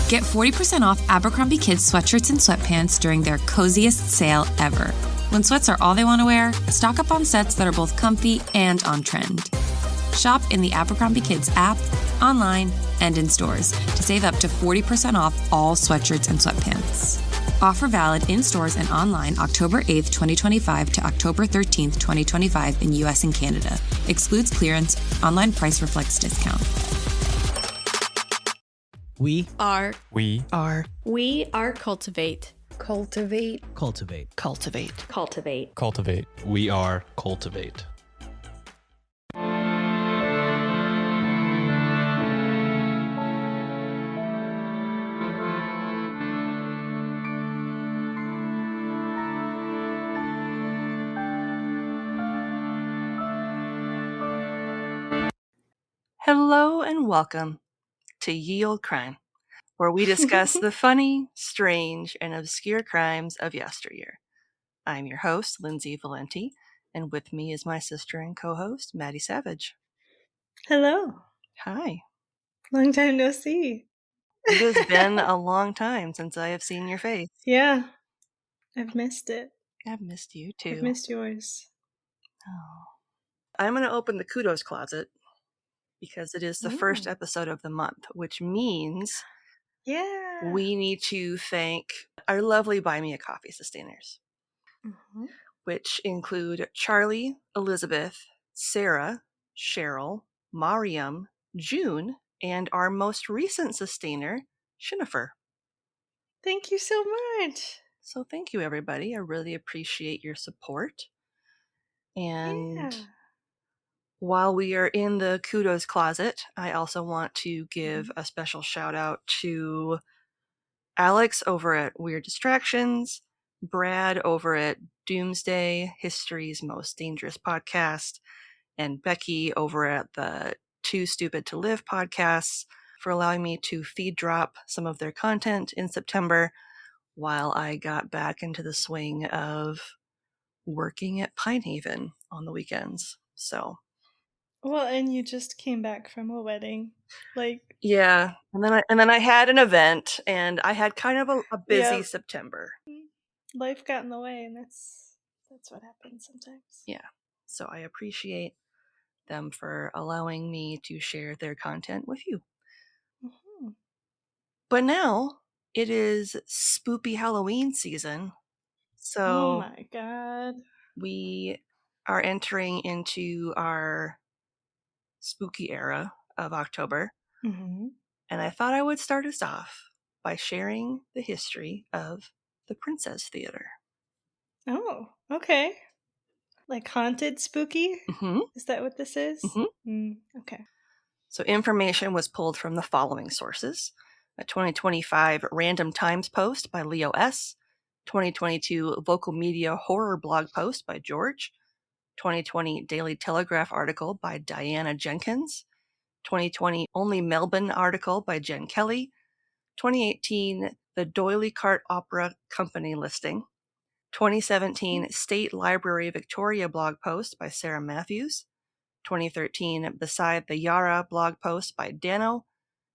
Get 40% off Abercrombie Kids sweatshirts and sweatpants during their coziest sale ever. When sweats are all they want to wear, stock up on sets that are both comfy and on trend. Shop in the Abercrombie Kids app, online, and in stores to save up to 40% off all sweatshirts and sweatpants. Offer valid in stores and online October 8th, 2025 to October 13th, 2025 in US and Canada. Excludes clearance. Online price reflects discount. We are Cultivate. Cultivate. Cultivate. Cultivate. Cultivate. Cultivate. We are Cultivate. Hello and welcome to Ye Olde Crime, where we discuss the funny, strange, and obscure crimes of yesteryear. I'm your host, Lindsay Valenti, and with me is my sister and co-host, Maddie Savage. Hello. Hi. Long time no see. It has been a long time since I have seen your face. Yeah. I've missed it. I've missed you too. I've missed yours. Oh. I'm going to open the kudos closet because it is the first episode of the month, which means we need to thank our lovely Buy Me a Coffee sustainers, which include Charlie, Elizabeth, Sarah, Cheryl, Mariam, June, and our most recent sustainer, Shinnifer. Thank you so much. So thank you, everybody. I really appreciate your support. And while we are in the kudos closet, I also want to give a special shout out to Alex over at Weird Distractions, Brad over at Doomsday, History's Most Dangerous Podcast, and Becky over at the Too Stupid to Live podcasts for allowing me to feed drop some of their content in September while I got back into the swing of working at Pinehaven on the weekends. So, well, and you just came back from a wedding, yeah, and then I had an event, and I had kind of a busy September. Life got in the way, and that's what happens sometimes. Yeah, so I appreciate them for allowing me to share their content with you. But now it is Spoopy Halloween season, so oh my god, we are entering into our spooky era of October. And I thought I would start us off by sharing the history of the Princess Theater. Oh, okay. Like haunted spooky? Is that what this is? Okay. So information was pulled from the following sources: a 2025 Random Times post by Leo S., 2022 Local Media Horror blog post by George, 2020 Daily Telegraph article by Diana Jenkins, 2020 Only Melbourne article by Jen Kelly, 2018 The D'Oyly Carte Opera Company listing, 2017 State Library Victoria blog post by Sarah Matthews, 2013 Beside the Yara blog post by Dano,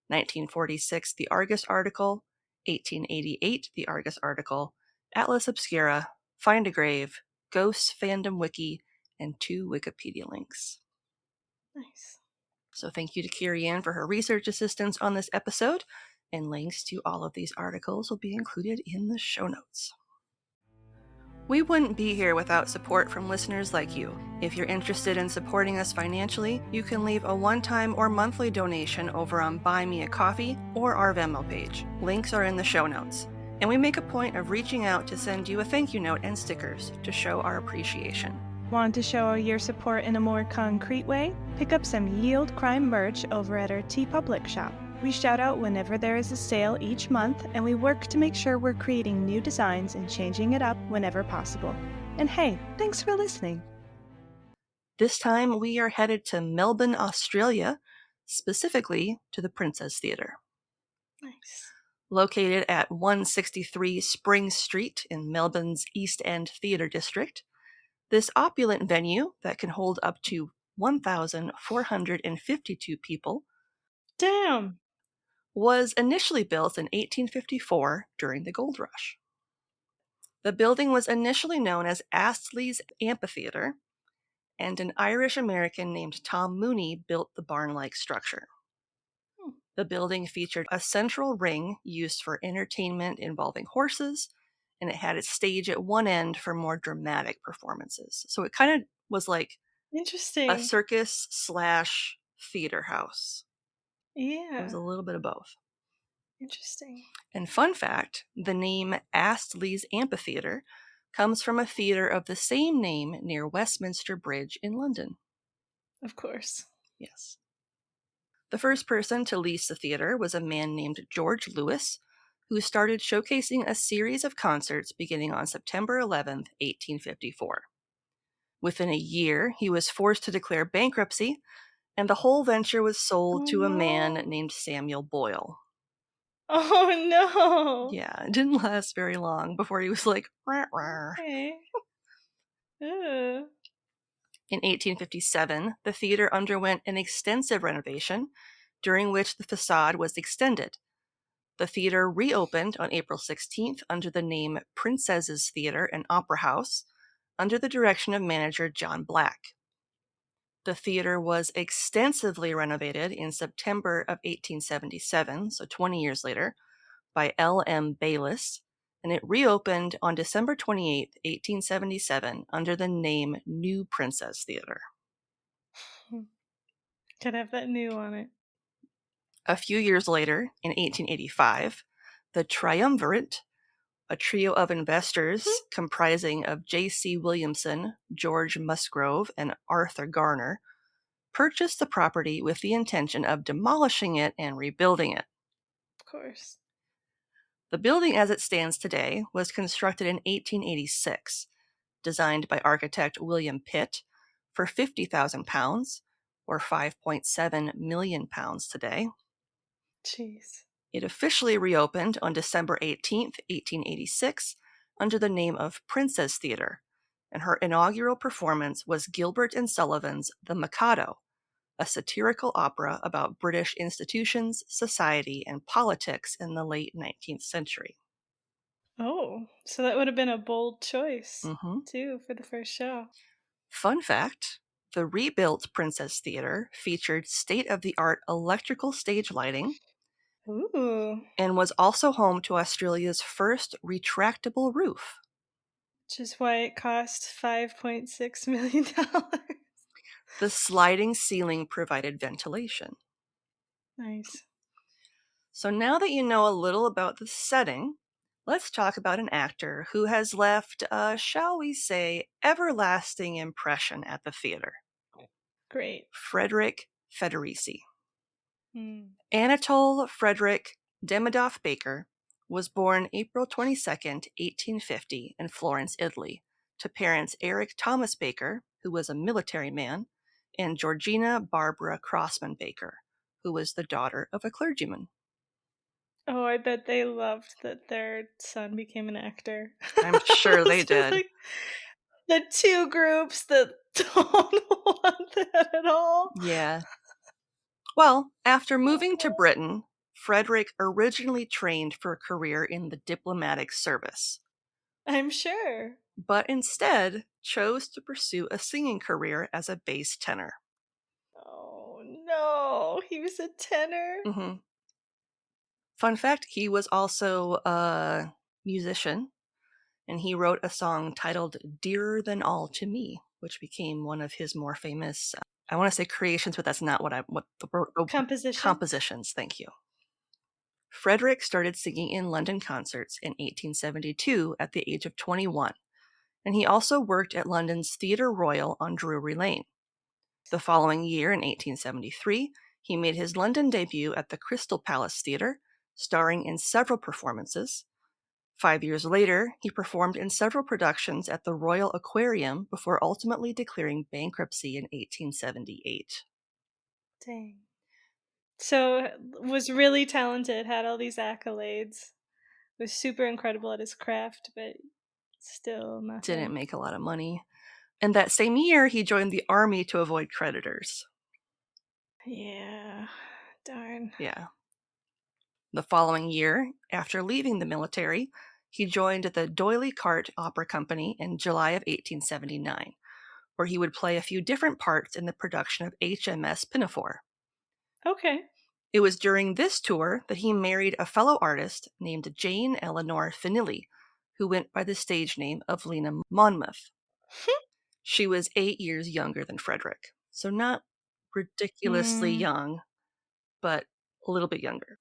1946 The Argus article, 1888 The Argus article, Atlas Obscura, Find a Grave, Ghosts Fandom Wiki, and 2 Wikipedia links. Nice. So thank you to Kiri Ann for her research assistance on this episode, and links to all of these articles will be included in the show notes. We wouldn't be here without support from listeners like you. If you're interested in supporting us financially, you can leave a one-time or monthly donation over on Buy Me a Coffee or our Venmo page. Links are in the show notes. And we make a point of reaching out to send you a thank you note and stickers to show our appreciation. Want to show your support in a more concrete way? Pick up some Ye Olde Crime merch over at our TeePublic shop. We shout out whenever there is a sale each month, and we work to make sure we're creating new designs and changing it up whenever possible. And hey, thanks for listening. This time we are headed to Melbourne, Australia, specifically to the Princess Theatre. Nice. Located at 163 Spring Street in Melbourne's East End Theatre District, this opulent venue that can hold up to 1,452 people Damn! was initially built in 1854 during the gold rush. The building was initially known as Astley's Amphitheater, and an Irish-American named Tom Mooney built the barn-like structure. The building featured a central ring used for entertainment involving horses, and it had a stage at one end for more dramatic performances. So it kind of was like Interesting. a circus/theater house. Yeah. It was a little bit of both. Interesting. And fun fact, the name Astley's Amphitheater comes from a theater of the same name near Westminster Bridge in London. Of course. Yes. The first person to lease the theater was a man named George Lewis, who started showcasing a series of concerts beginning on September 11th, 1854. Within a year, he was forced to declare bankruptcy, and the whole venture was sold to a man named Samuel Boyle. Oh, no. Yeah, it didn't last very long before he was like, rah, rah. Okay. In 1857, the theater underwent an extensive renovation, during which the facade was extended. The theater reopened on April 16th under the name Princess's Theater and Opera House, under the direction of manager John Black. The theater was extensively renovated in September of 1877, so 20 years later, by L.M. Bayliss, and it reopened on December 28, 1877, under the name New Princess Theater. Could have that new on it. A few years later, in 1885, the Triumvirate, a trio of investors comprising of J.C. Williamson, George Musgrove, and Arthur Garner, purchased the property with the intention of demolishing it and rebuilding it. Of course. The building as it stands today was constructed in 1886, designed by architect William Pitt for £50,000, or £5.7 million today. Jeez. It officially reopened on December 18th, 1886, under the name of Princess Theater, and her inaugural performance was Gilbert and Sullivan's The Mikado, a satirical opera about British institutions, society, and politics in the late 19th century. Oh, so that would have been a bold choice, too, for the first show. Fun fact, the rebuilt Princess Theater featured state-of-the-art electrical stage lighting, and was also home to Australia's first retractable roof. Which is why it cost $5.6 million. The sliding ceiling provided ventilation. Nice. So now that you know a little about the setting, let's talk about an actor who has left a, shall we say, everlasting impression at the theater. Great. Frederick Federici. Anatole Frederick Demidov Baker was born April 22nd, 1850, in Florence, Italy, to parents Eric Thomas Baker, who was a military man, and Georgina Barbara Crossman Baker, who was the daughter of a clergyman. Oh, I bet they loved that their son became an actor. I'm sure they did. Like the two groups that don't want that at all. Yeah. Well, after moving to Britain, Frederick originally trained for a career in the diplomatic service. I'm sure. But instead chose to pursue a singing career as a bass tenor. Oh, no. He was a tenor? Fun fact, he was also a musician, and he wrote a song titled Dearer Than All to Me, which became one of his more famous, I want to say creations, but that's not what compositions, thank you. Frederick started singing in London concerts in 1872 at the age of 21, and he also worked at London's Theatre Royal on Drury Lane. The following year, in 1873, he made his London debut at the Crystal Palace Theatre, starring in several performances. 5 years later, he performed in several productions at the Royal Aquarium before ultimately declaring bankruptcy in 1878. Dang. So, was really talented, had all these accolades, was super incredible at his craft, but still nothing. Didn't make a lot of money. And that same year, he joined the army to avoid creditors. Yeah, darn. Yeah. The following year, after leaving the military, he joined the D'Oyly Carte Opera Company in July of 1879, where he would play a few different parts in the production of HMS Pinafore. Okay. It was during this tour that he married a fellow artist named Jane Eleanor Finilly, who went by the stage name of Lena Monmouth. She was 8 years younger than Frederick, so not ridiculously young, but a little bit younger.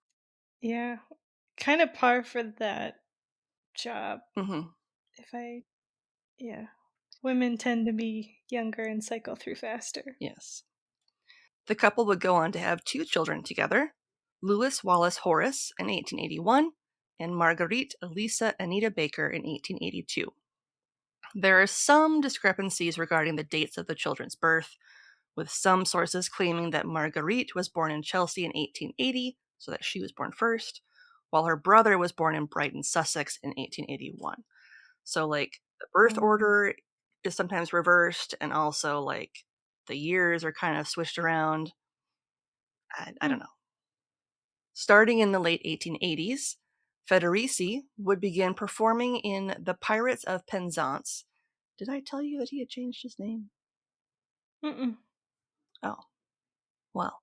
Yeah. Kind of par for that job. Mm-hmm. Yeah. Women tend to be younger and cycle through faster. Yes. The couple would go on to have 2 children together, Louis Wallace Horace in 1881 and Marguerite Elisa Anita Baker in 1882. There are some discrepancies regarding the dates of the children's birth, with some sources claiming that Marguerite was born in Chelsea in 1880, so that she was born first, while her brother was born in Brighton, Sussex in 1881. So, like, the birth order is sometimes reversed, and also, like, the years are kind of switched around. I don't know. Starting in the late 1880s, Federici would begin performing in The Pirates of Penzance. Did I tell you that he had changed his name? Mm-mm. Oh, well.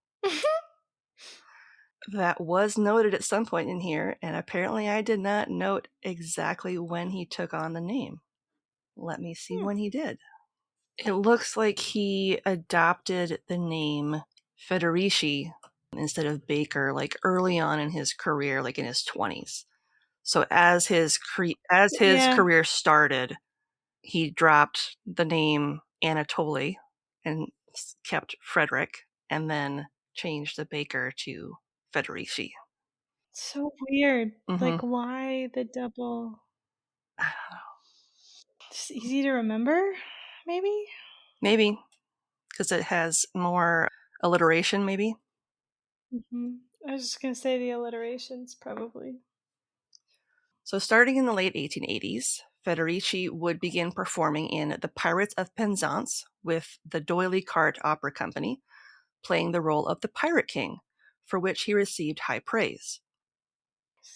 That was noted at some point in here, and apparently I did not note exactly when he took on the name. Let me see when he did. It looks like he adopted the name Federici instead of Baker, like early on in his career, like in his 20s. So as his career started, he dropped the name Anatoly and kept Frederick, and then changed the Baker to Federici. So weird. Mhm. Like, why the double? I don't know. Just easy to remember, maybe? Maybe because it has more alliteration, maybe. I was just going to say the alliterations, probably. So starting in the late 1880s, Federici would begin performing in The Pirates of Penzance with the D'Oyly Carte Opera Company, playing the role of the Pirate King, for which he received high praise.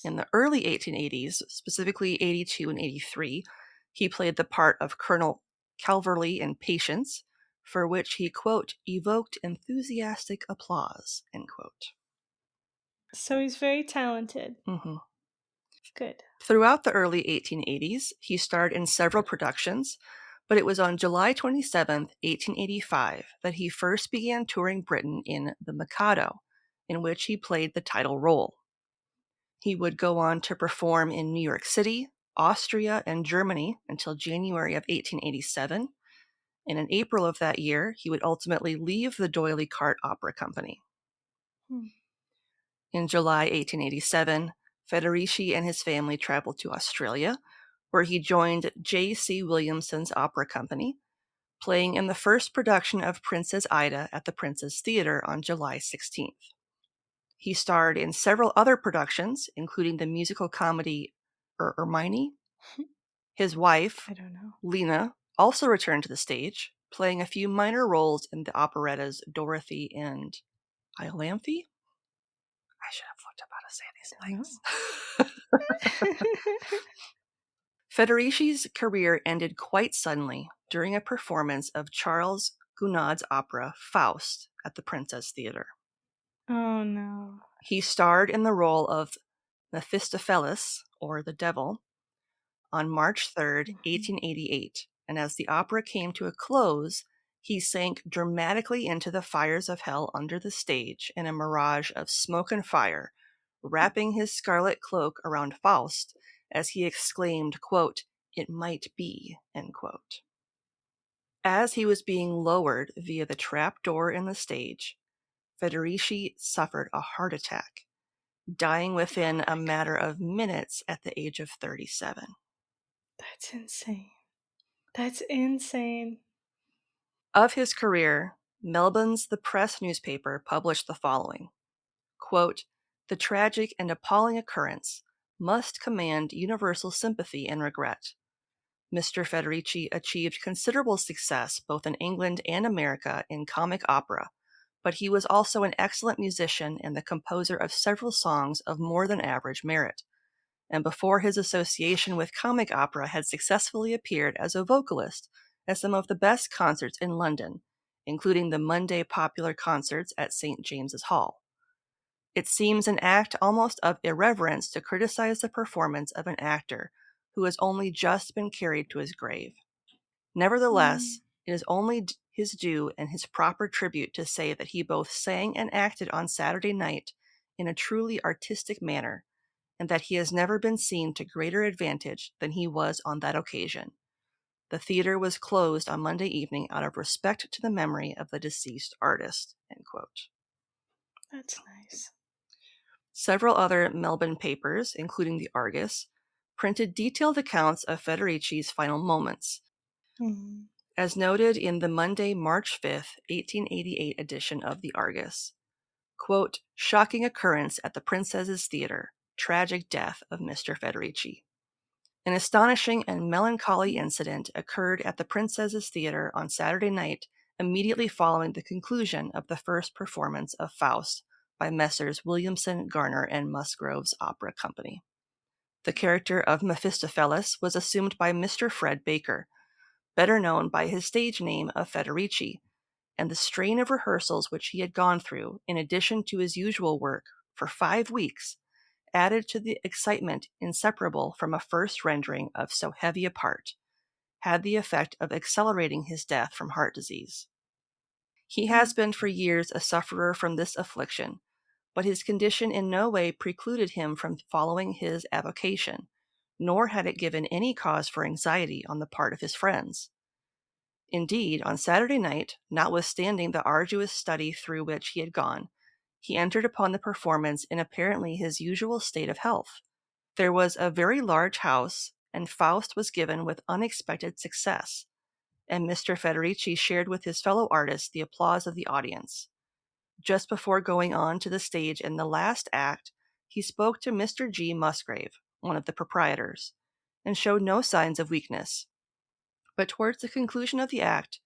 In the early 1880s, specifically 82 and 83, he played the part of Colonel Calverley in Patience, for which he, quote, evoked enthusiastic applause, end quote. So he's very talented. Mm-hmm. Good. Throughout the early 1880s, he starred in several productions, but it was on July 27, 1885, that he first began touring Britain in The Mikado, in which he played the title role. He would go on to perform in New York City, Austria, and Germany until January of 1887, and in April of that year, he would ultimately leave the D'Oyly Carte Opera Company. In July 1887, Federici and his family traveled to Australia, where he joined J.C. Williamson's opera company, playing in the first production of Princess Ida at the Princess Theatre on July 16th. He starred in several other productions, including the musical comedy Hermione. His wife, Lena, also returned to the stage, playing a few minor roles in the operettas Dorothy and Iolanthe. I should have looked up how to say these things. Federici's career ended quite suddenly during a performance of Charles Gounod's opera Faust at the Princess Theatre. Oh, no. He starred in the role of Mephistopheles, or the Devil, on March 3rd, 1888, and as the opera came to a close, he sank dramatically into the fires of hell under the stage in a mirage of smoke and fire, wrapping his scarlet cloak around Faust as he exclaimed, quote, "It might be," end quote. As he was being lowered via the trap door in the stage, Federici suffered a heart attack, dying within a matter of minutes at the age of 37. That's insane. That's insane. Of his career, Melbourne's The Press newspaper published the following, quote, "The tragic and appalling occurrence must command universal sympathy and regret. Mr. Federici achieved considerable success both in England and America in comic opera, but he was also an excellent musician and the composer of several songs of more than average merit, and before his association with comic opera had successfully appeared as a vocalist at some of the best concerts in London, including the Monday popular concerts at St. James's Hall. It seems an act almost of irreverence to criticize the performance of an actor who has only just been carried to his grave. Nevertheless, it is only his due and his proper tribute to say that he both sang and acted on Saturday night in a truly artistic manner, and that he has never been seen to greater advantage than he was on that occasion. The theater was closed on Monday evening out of respect to the memory of the deceased artist." End quote. That's nice. Several other Melbourne papers, including the Argus, printed detailed accounts of Federici's final moments, as noted in the Monday, March 5th, 1888 edition of the Argus. Quote, "Shocking occurrence at the Princess's Theatre. Tragic death of Mr. Federici. An astonishing and melancholy incident occurred at the Princess's Theatre on Saturday night immediately following the conclusion of the first performance of Faust by Messrs. Williamson, Garner, and Musgrove's Opera Company. The character of Mephistopheles was assumed by Mr. Fred Baker, better known by his stage name of Federici, and the strain of rehearsals which he had gone through, in addition to his usual work, for 5 weeks, added to the excitement inseparable from a first rendering of so heavy a part, had the effect of accelerating his death from heart disease. He has been for years a sufferer from this affliction, but his condition in no way precluded him from following his avocation, nor had it given any cause for anxiety on the part of his friends. Indeed, on Saturday night, notwithstanding the arduous study through which he had gone, he entered upon the performance in apparently his usual state of health. There was a very large house, and Faust was given with unexpected success, and Mr. Federici shared with his fellow artists the applause of the audience. Just before going on to the stage in the last act, he spoke to Mr. G. Musgrave, one of the proprietors, and showed no signs of weakness. But towards the conclusion of the act,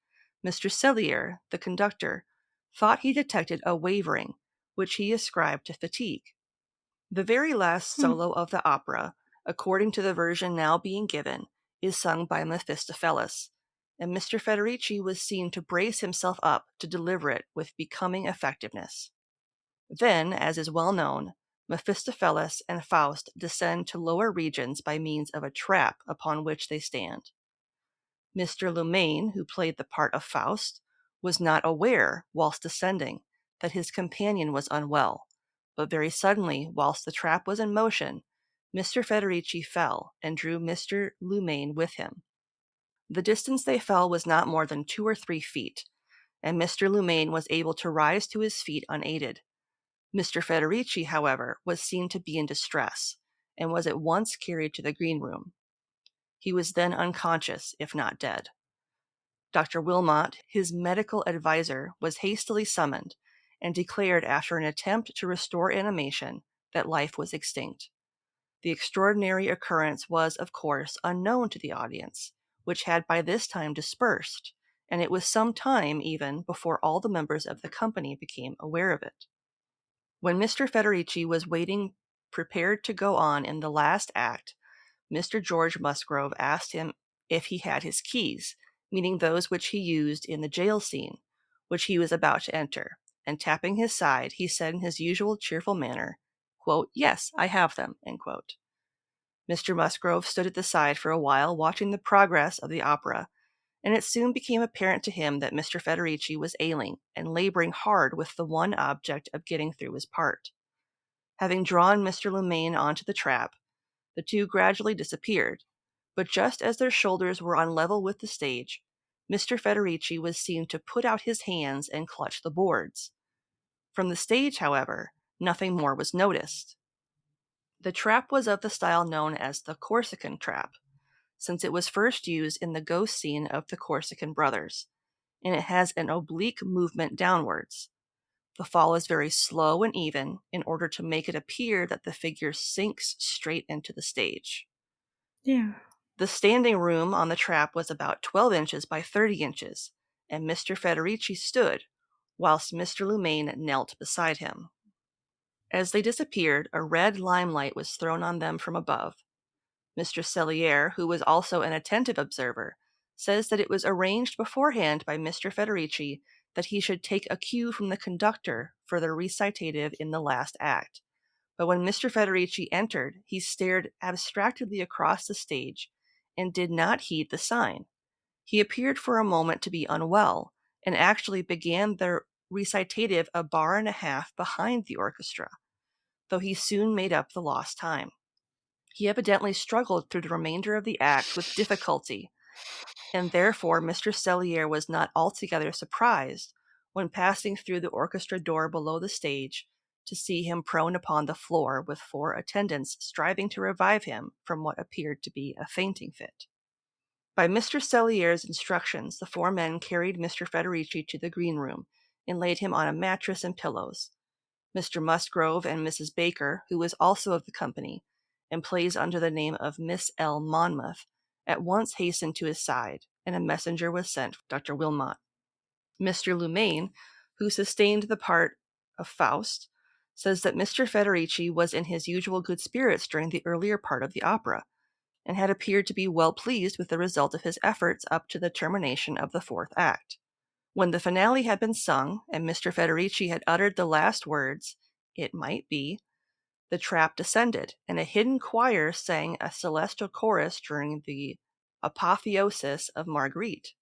Mr. Cellier, the conductor, thought he detected a wavering, which he ascribed to fatigue. The very last solo of the opera, according to the version now being given, is sung by Mephistopheles, and Mr. Federici was seen to brace himself up to deliver it with becoming effectiveness. Then, as is well known, Mephistopheles and Faust descend to lower regions by means of a trap upon which they stand. Mr. Lumain, who played the part of Faust, was not aware, whilst descending, that his companion was unwell, but very suddenly, whilst the trap was in motion, Mr. Federici fell and drew Mr. Lumain with him. The distance they fell was not more than 2 or 3 feet, and Mr. Lumain was able to rise to his feet unaided. Mr. Federici, however, was seen to be in distress, and was at once carried to the green room. He was then unconscious, if not dead. Dr. Wilmot, his medical adviser, was hastily summoned, and declared after an attempt to restore animation that life was extinct. The extraordinary occurrence was, of course, unknown to the audience, which had by this time dispersed, and it was some time even before all the members of the company became aware of it. When Mr. Federici was waiting prepared to go on in the last act, Mr. George Musgrove asked him if he had his keys, meaning those which he used in the jail scene, which he was about to enter, and tapping his side, he said in his usual cheerful manner, quote, "Yes, I have them," end quote. Mr. Musgrove stood at the side for a while watching the progress of the opera, and it soon became apparent to him that Mr. Federici was ailing and laboring hard with the one object of getting through his part. Having drawn Mr. Lumain onto the trap, the two gradually disappeared, but just as their shoulders were on level with the stage, Mr. Federici was seen to put out his hands and clutch the boards. From the stage, however, nothing more was noticed. The trap was of the style known as the Corsican trap, since it was first used in the ghost scene of the Corsican brothers, and it has an oblique movement downwards. The fall is very slow and even in order to make it appear that the figure sinks straight into the stage. Yeah. The standing room on the trap was about 12 inches by 30 inches, and Mr. Federici stood, whilst Mr. Lumain knelt beside him. As they disappeared, a red limelight was thrown on them from above. Mr. Cellier, who was also an attentive observer, says that it was arranged beforehand by Mr. Federici that he should take a cue from the conductor for the recitative in the last act. But when Mr. Federici entered, he stared abstractedly across the stage and did not heed the sign. He appeared for a moment to be unwell, and actually began the recitative a bar and a half behind the orchestra, though he soon made up the lost time. He evidently struggled through the remainder of the act with difficulty, and therefore Mr. Cellier was not altogether surprised when passing through the orchestra door below the stage to see him prone upon the floor with 4 attendants striving to revive him from what appeared to be a fainting fit. By Mr. Cellier's instructions, the 4 men carried Mr. Federici to the green room and laid him on a mattress and pillows. Mr. Musgrove and Mrs. Baker, who was also of the company, and plays under the name of Miss L. Monmouth, at once hastened to his side, and a messenger was sent for Dr. Wilmot. Mr. Lumain, who sustained the part of Faust, says that Mr. Federici was in his usual good spirits during the earlier part of the opera, and had appeared to be well pleased with the result of his efforts up to the termination of the 4th act. When the finale had been sung, and Mr. Federici had uttered the last words, "It might be," the trap descended, and a hidden choir sang a celestial chorus during the apotheosis of Marguerite.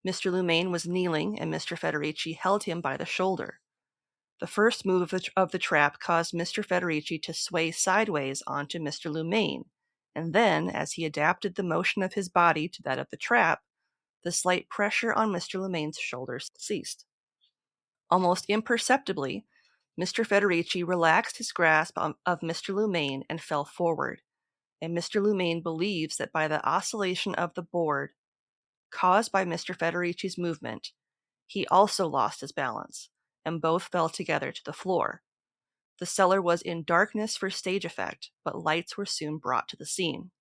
Mr. Lumain was kneeling, and Mr. Federici held him by the shoulder. The first move of the trap caused Mr. Federici to sway sideways onto Mr. Lumain, and then, as he adapted the motion of his body to that of the trap, the slight pressure on Mr. Lumain's shoulders ceased. Almost imperceptibly, Mr. Federici relaxed his grasp of Mr. Lumain and fell forward, and Mr. Lumain believes that by the oscillation of the board caused by Mr. Federici's movement, he also lost his balance, and both fell together to the floor. The cellar was in darkness for stage effect, but lights were soon brought to the scene.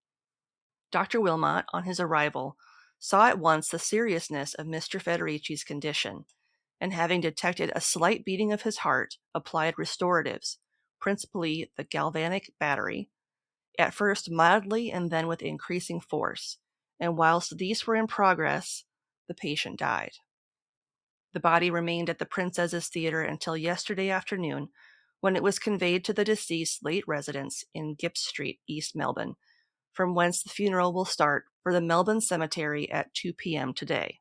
Dr. Wilmot, on his arrival, saw at once the seriousness of Mr. Federici's condition, and having detected a slight beating of his heart, applied restoratives, principally the galvanic battery, at first mildly and then with increasing force, and whilst these were in progress, the patient died. The body remained at the Princess's Theatre until yesterday afternoon, when it was conveyed to the deceased's late residence in Gipps Street, East Melbourne, from whence the funeral will start for the Melbourne Cemetery at 2 p.m. today.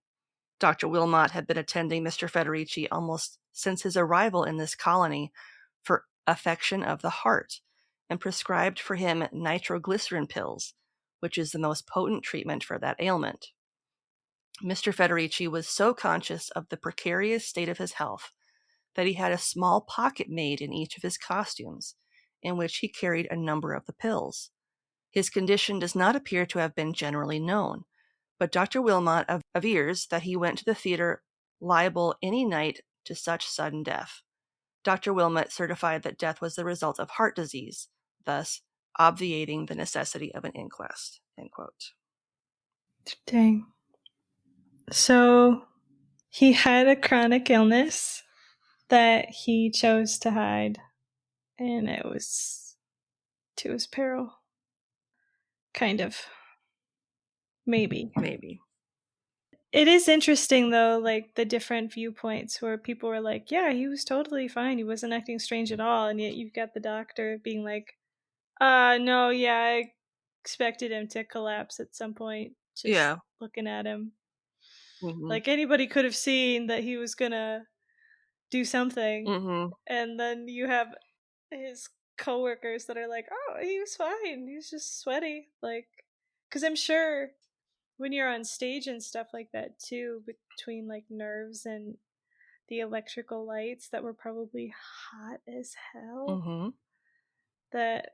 Dr. Wilmot had been attending Mr. Federici almost since his arrival in this colony for affection of the heart, and prescribed for him nitroglycerin pills, which is the most potent treatment for that ailment. Mr. Federici was so conscious of the precarious state of his health that he had a small pocket made in each of his costumes, in which he carried a number of the pills. His condition does not appear to have been generally known, but Dr. Wilmot avers that he went to the theatre liable any night to such sudden death. Dr. Wilmot certified that death was the result of heart disease, thus obviating the necessity of an inquest. End quote. Dang. So he had a chronic illness that he chose to hide, and it was to his peril. Kind of. Maybe. It is interesting, though, like, the different viewpoints where people were like, yeah, he was totally fine. He wasn't acting strange at all. And yet you've got the doctor being like, no, yeah, I expected him to collapse at some point. Just looking at him. Mm-hmm. Like, anybody could have seen that he was going to do something. Mm-hmm. And then you have his coworkers that are like, oh, he was fine. He was just sweaty. Like, because I'm sure when you're on stage and stuff like that too, between like nerves and the electrical lights that were probably hot as hell, that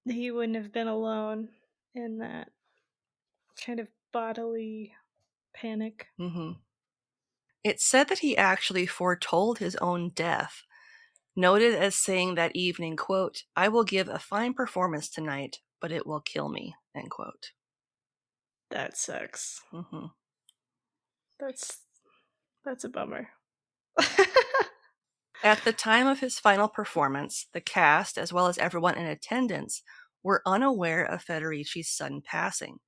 he wouldn't have been alone in that kind of bodily panic. It's said that he actually foretold his own death, noted as saying that evening, quote, "I will give a fine performance tonight, but it will kill me," end quote. That sucks. That's a bummer. At the time of his final performance, the cast, as well as everyone in attendance, were unaware of Federici's sudden passing,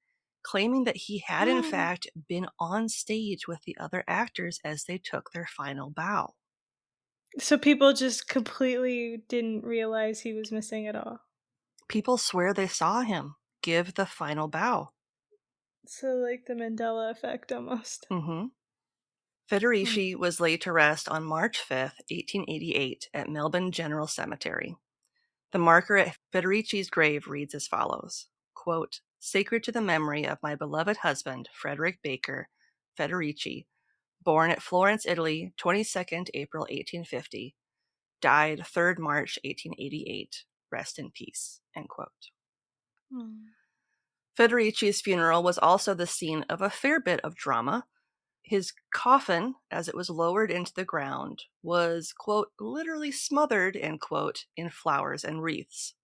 claiming that he had in fact been on stage with the other actors as they took their final bow. So people just completely didn't realize he was missing at all. People swear they saw him give the final bow. So like the Mandela effect almost. Mm-hmm. Federici was laid to rest on March 5th, 1888 at Melbourne General Cemetery. The marker at Federici's grave reads as follows, quote, "Sacred to the memory of my beloved husband, Frederick Baker Federici, born at Florence, Italy, 22nd April 1850, died 3rd March 1888. Rest in peace," end quote. Federici's funeral was also the scene of a fair bit of drama. His coffin, as it was lowered into the ground, was, quote, "literally smothered," end quote, in flowers and wreaths.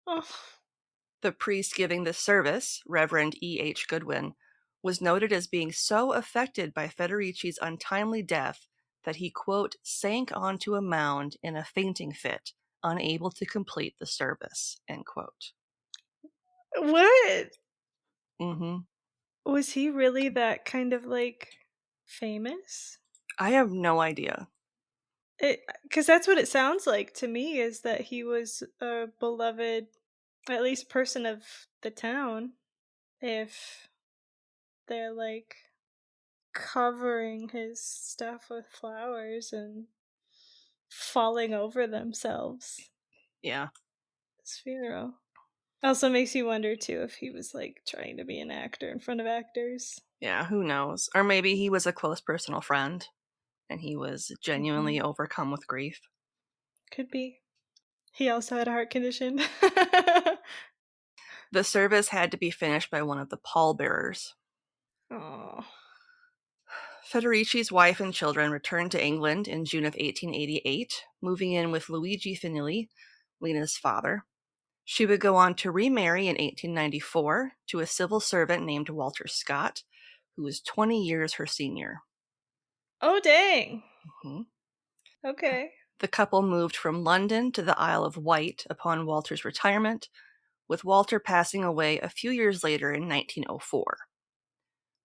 Oh. The priest giving the service, Reverend E.H. Goodwin, was noted as being so affected by Federici's untimely death that he, quote, "sank onto a mound in a fainting fit, unable to complete the service," end quote. What? Mm-hmm. Was he really that kind of like famous? I have no idea. Because that's what it sounds like to me, is that he was a beloved, at least person of the town, if they're like covering his stuff with flowers and falling over themselves. Yeah. His funeral also makes you wonder too if he was like trying to be an actor in front of actors. Yeah, who knows? Or maybe he was a close personal friend and he was genuinely overcome with grief. Could be. He also had a heart condition. The service had to be finished by one of the pallbearers. Oh. Federici's wife and children returned to England in June of 1888, moving in with Luigi Finelli, Lena's father. She would go on to remarry in 1894 to a civil servant named Walter Scott, who was 20 years her senior. Oh, dang. Mm-hmm. Okay. The couple moved from London to the Isle of Wight upon Walter's retirement, with Walter passing away a few years later in 1904.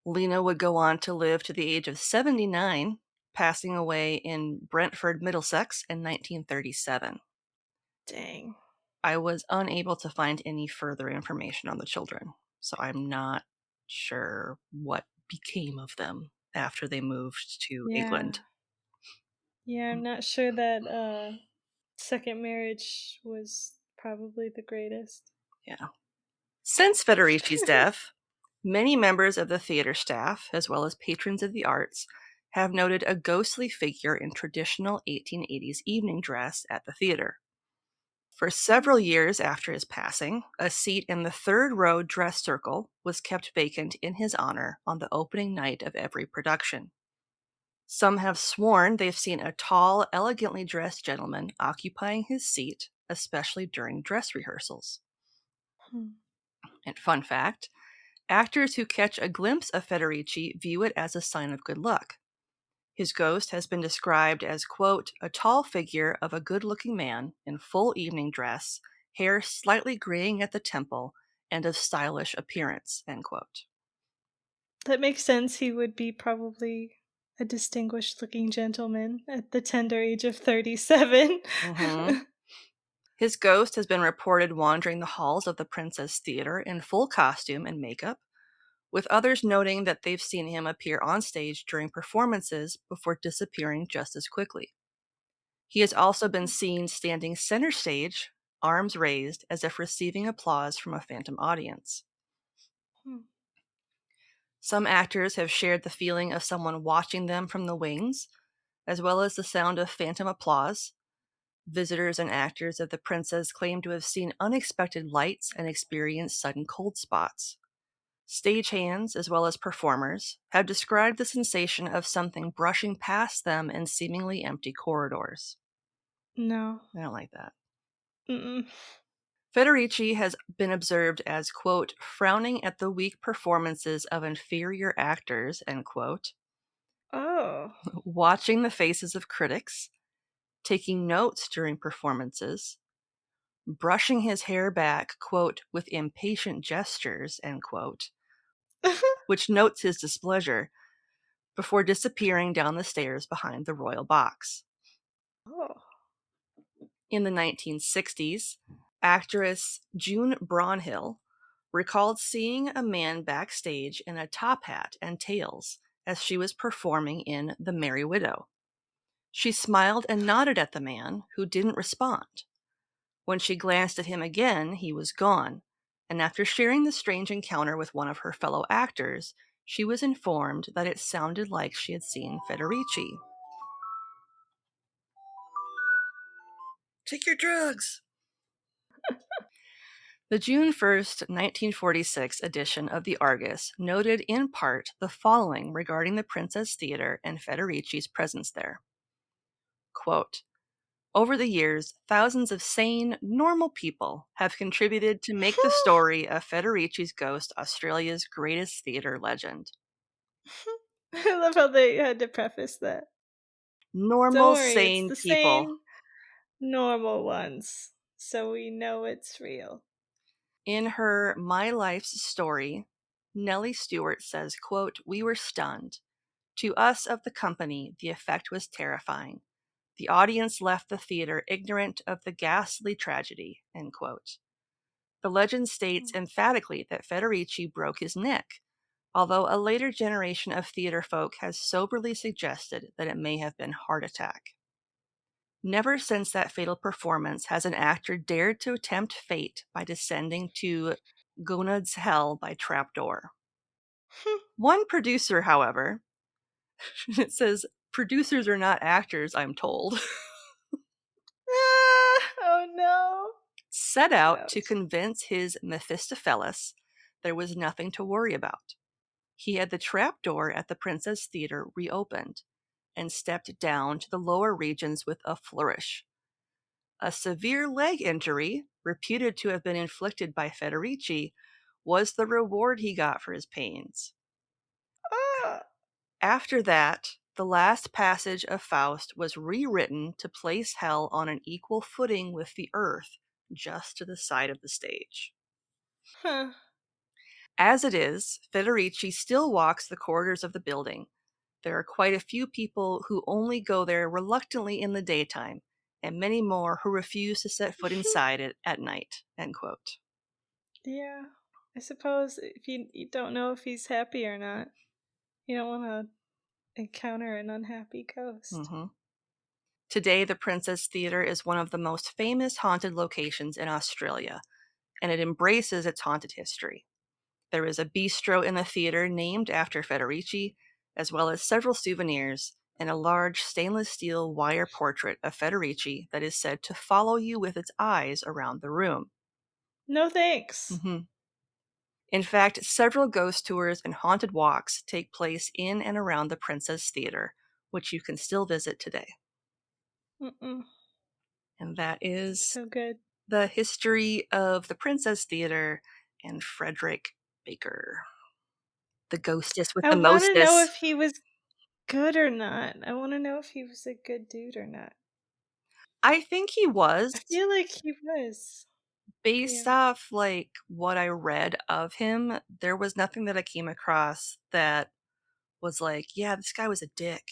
Lena would go on to live to the age of 79, passing away in Brentford, Middlesex in 1937. Dang. I was unable to find any further information on the children, so I'm not sure what became of them after they moved to England. Yeah, I'm not sure that second marriage was probably the greatest. Yeah. Since Federici's death, many members of the theater staff, as well as patrons of the arts, have noted a ghostly figure in traditional 1880s evening dress at the theater. For several years after his passing, a seat in the third row dress circle was kept vacant in his honor on the opening night of every production. Some have sworn they've seen a tall, elegantly dressed gentleman occupying his seat, especially during dress rehearsals. And fun fact, actors who catch a glimpse of Federici view it as a sign of good luck. His ghost has been described as, quote, "a tall figure of a good-looking man in full evening dress, hair slightly graying at the temple, and of stylish appearance," end quote. That makes sense. He would be probably a distinguished looking gentleman at the tender age of 37. Mm-hmm. His ghost has been reported wandering the halls of the Princess Theater in full costume and makeup, with others noting that they've seen him appear on stage during performances before disappearing just as quickly. He has also been seen standing center stage, arms raised, as if receiving applause from a phantom audience. Some actors have shared the feeling of someone watching them from the wings, as well as the sound of phantom applause. Visitors and actors of the Princess claim to have seen unexpected lights and experienced sudden cold spots. Stagehands, as well as performers, have described the sensation of something brushing past them in seemingly empty corridors. No. I don't like that. Mm-mm. Federici has been observed as, quote, "frowning at the weak performances of inferior actors," end quote. Oh. watching the faces of critics, taking notes during performances, brushing his hair back, quote, with impatient gestures, end quote, which notes his displeasure, before disappearing down the stairs behind the royal box. Oh. In the 1960s, actress June Brownhill recalled seeing a man backstage in a top hat and tails as she was performing in The Merry Widow. She smiled and nodded at the man, who didn't respond. When she glanced at him again, he was gone, and after sharing the strange encounter with one of her fellow actors, she was informed that it sounded like she had seen Federici. Take your drugs! The June 1st, 1946 edition of the Argus noted in part the following regarding the Princess Theater and Federici's presence there. Quote, over the years, thousands of sane, normal people have contributed to make the story of Federici's ghost Australia's greatest theater legend. I love how they had to preface that. Normal, Don't worry, sane it's the people. same normal ones, so we know it's real. In her My Life's Story, Nellie Stewart says, quote, we were stunned. To us of the company, the effect was terrifying. The audience left the theater ignorant of the ghastly tragedy, end quote. The legend states emphatically that Federici broke his neck, although a later generation of theater folk has soberly suggested that it may have been heart attack. Never since that fatal performance has an actor dared to tempt fate by descending to Gonad's hell by trapdoor. One producer, however, it says, producers are not actors, I'm told, Oh no. set out to Ouch. convince his Mephistopheles there was nothing to worry about. He had the trapdoor at the Princess Theater reopened and stepped down to the lower regions with a flourish. A severe leg injury, reputed to have been inflicted by Federici, was the reward he got for his pains. After that, the last passage of Faust was rewritten to place hell on an equal footing with the earth, just to the side of the stage. Huh. As it is, Federici still walks the corridors of the building. There are quite a few people who only go there reluctantly in the daytime, and many more who refuse to set foot inside it at night, end quote. Yeah. I suppose if you don't know if he's happy or not, you don't want to encounter an unhappy ghost. Mm-hmm. Today, the Princess Theatre is one of the most famous haunted locations in Australia, and it embraces its haunted history. There is a bistro in the theater named after Federici, as well as several souvenirs and a large stainless steel wire portrait of Federici that is said to follow you with its eyes around the room. No thanks. Mm-hmm. In fact, several ghost tours and haunted walks take place in and around the Princess Theatre, which you can still visit today. Mm-mm. And that is So good. the history of the Princess Theatre and Frederick Baker. The ghostess with I the want to know mostess. if he was good or not. I want to know if he was a good dude or not. I think he was. I feel like he was. Based off like what I read of him, there was nothing that I came across that was like, yeah, this guy was a dick.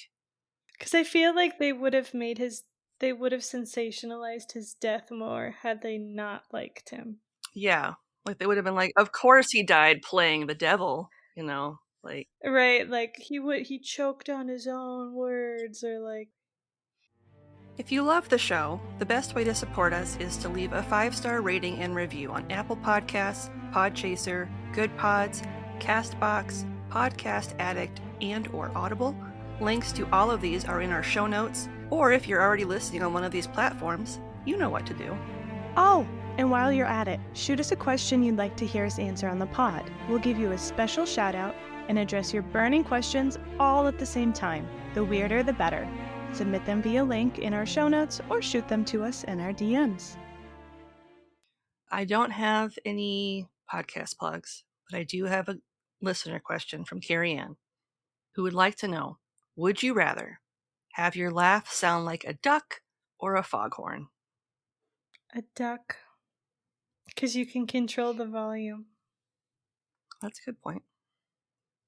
Because I feel like they would have sensationalized his death more had they not liked him. Yeah, like they would have been like, of course he died playing the devil, you know, like. Right, like he choked on his own words, or like. If you love the show, the best way to support us is to leave a 5-star rating and review on Apple Podcasts, Podchaser, Good Pods, Castbox, Podcast Addict, and or Audible. Links to all of these are in our show notes, or if you're already listening on one of these platforms, you know what to do. Oh, and while you're at it, shoot us a question you'd like to hear us answer on the pod. We'll give you a special shout out and address your burning questions all at the same time. The weirder, the better. Submit them via link in our show notes or shoot them to us in our DMs. I don't have any podcast plugs, but I do have a listener question from Carrie Ann, who would like to know, Would you rather have your laugh sound like a duck or a foghorn? A duck. Because you can control the volume. That's a good point.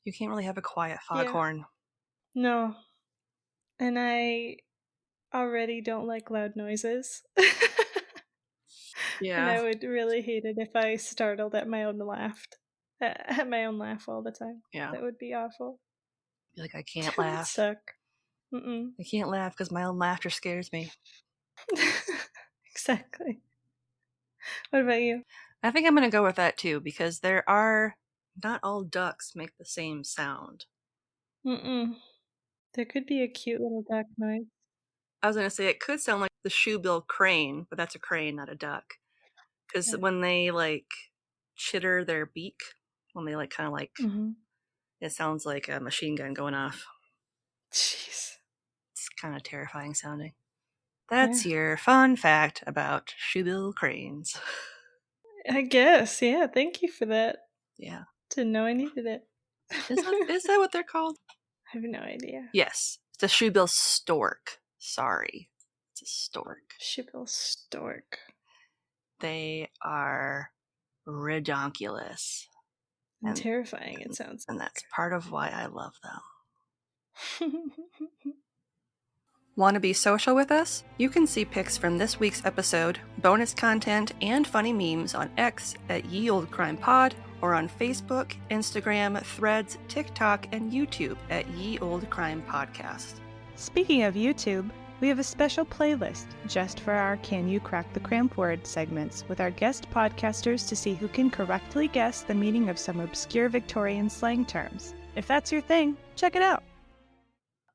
You can't really have a quiet Yeah. foghorn. No. And I already don't like loud noises. And I would really hate it if I startled at my own laugh. At my own laugh all the time. Yeah. That would be awful. Be like, I can't It would laugh. suck. Mm-mm. I can't laugh because my own laughter scares me. Exactly. What about you? I think I'm going to go with that too, because not all ducks make the same sound. Mm-mm. There could be a cute little duck noise. I was going to say it could sound like the shoebill crane, but that's a crane, not a duck. Because when they like chitter their beak, when they like kind of like, it sounds like a machine gun going off. Jeez. It's kind of terrifying sounding. That's your fun fact about shoebill cranes. I guess, yeah. Thank you for that. Yeah. Didn't know I needed it. Is that what they're called? I have no idea. Yes. It's a shoebill stork. Sorry. It's a stork. Shoebill stork. They are redonkulous. And terrifying, it sounds. And that's part of why I love them. Want to be social with us? You can see pics from this week's episode, bonus content, and funny memes on X at Ye Olde Crime Pod, or on Facebook, Instagram, Threads, TikTok, and YouTube at Ye Olde Crime Podcast. Speaking of YouTube, we have a special playlist just for our Can You Crack the Cramp Word segments with our guest podcasters to see who can correctly guess the meaning of some obscure Victorian slang terms. If that's your thing, check it out.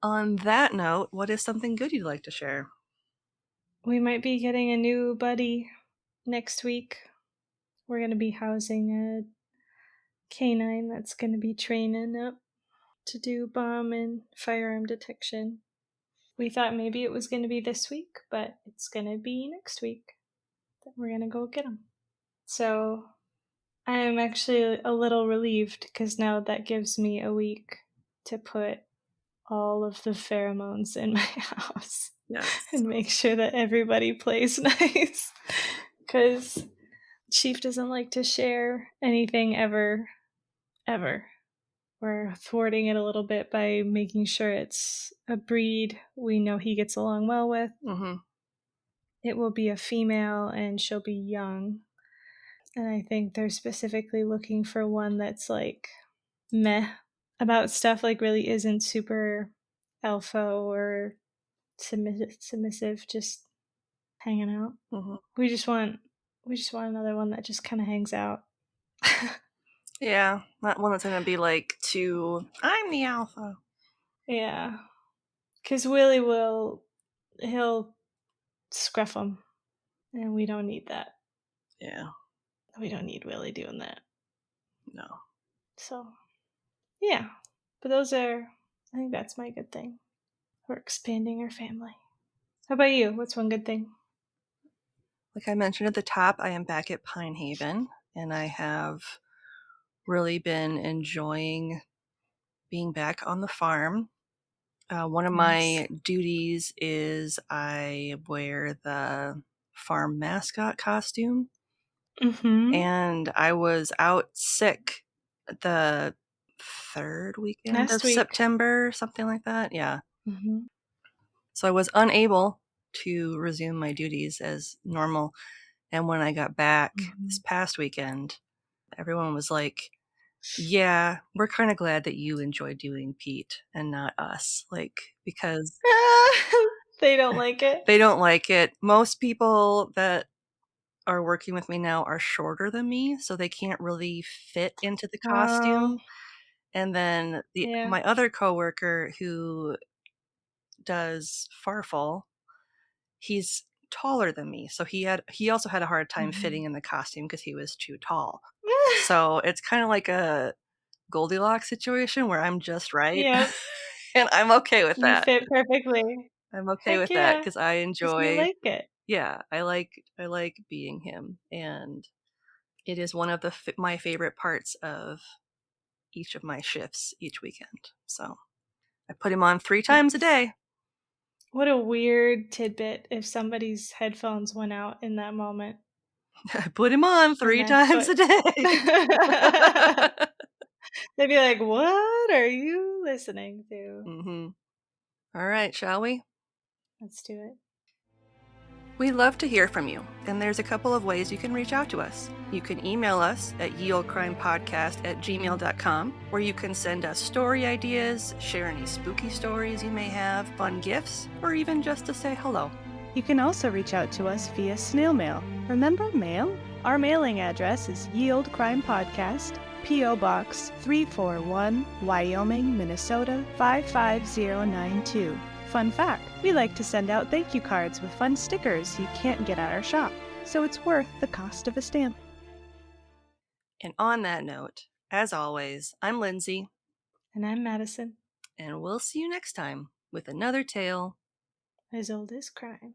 On that note, what is something good you'd like to share? We might be getting a new buddy next week. We're going to be housing a canine that's going to be training up to do bomb and firearm detection. We thought maybe it was going to be this week, but it's going to be next week that we're going to go get him. So I am actually a little relieved because now that gives me a week to put all of the pheromones in my house. Yes. And make sure that everybody plays nice. Because Chief doesn't like to share anything ever. We're thwarting it a little bit by making sure it's a breed we know he gets along well with. Mm-hmm. It will be a female and she'll be young. And I think they're specifically looking for one that's like meh about stuff, like really isn't super alpha or submissive, just hanging out. Mm-hmm. We just want another one that just kind of hangs out. Yeah, not one that's gonna be like I'm the alpha. Yeah, because Willie he'll scruff them, and we don't need that. Yeah, we don't need Willie doing that. No. So, yeah, but I think that's my good thing. We're expanding our family. How about you? What's one good thing? Like I mentioned at the top, I am back at Pine Haven, and I have really been enjoying being back on the farm. One of my duties is I wear the farm mascot costume. Mm-hmm. And I was out sick the third weekend of September, something like that. Yeah. Mm-hmm. So I was unable to resume my duties as normal. And when I got back this past weekend, everyone was like, yeah, we're kind of glad that you enjoy doing Pete and not us. Like, because they don't like it. They don't like it. Most people that are working with me now are shorter than me, so they can't really fit into the costume. And then my other coworker who does Farfall, he's taller than me, so he also had a hard time fitting in the costume because he was too tall. So it's kind of like a Goldilocks situation where I'm just right. Yep. And I'm okay with that. You fit perfectly. I'm okay with that because I enjoy. You like it. Yeah, I like being him, and it is one of my favorite parts of each of my shifts each weekend. So I put him on 3 times a day. What a weird tidbit if somebody's headphones went out in that moment. I put him on 3 times a day. They'd be like, what are you listening to? Mm-hmm. All right, shall we? Let's do it. We'd love to hear from you, and there's a couple of ways you can reach out to us. You can email us at yeoldecrimepodcast@gmail.com, where you can send us story ideas, share any spooky stories you may have, fun gifts, or even just to say hello. You can also reach out to us via snail mail. Remember mail? Our mailing address is Ye Olde Crime Podcast, P.O. Box 341, Wyoming, Minnesota 55092. Fun fact, we like to send out thank you cards with fun stickers you can't get at our shop, so it's worth the cost of a stamp. And on that note, as always, I'm Lindsay. And I'm Madison. And we'll see you next time with another tale As old as crime.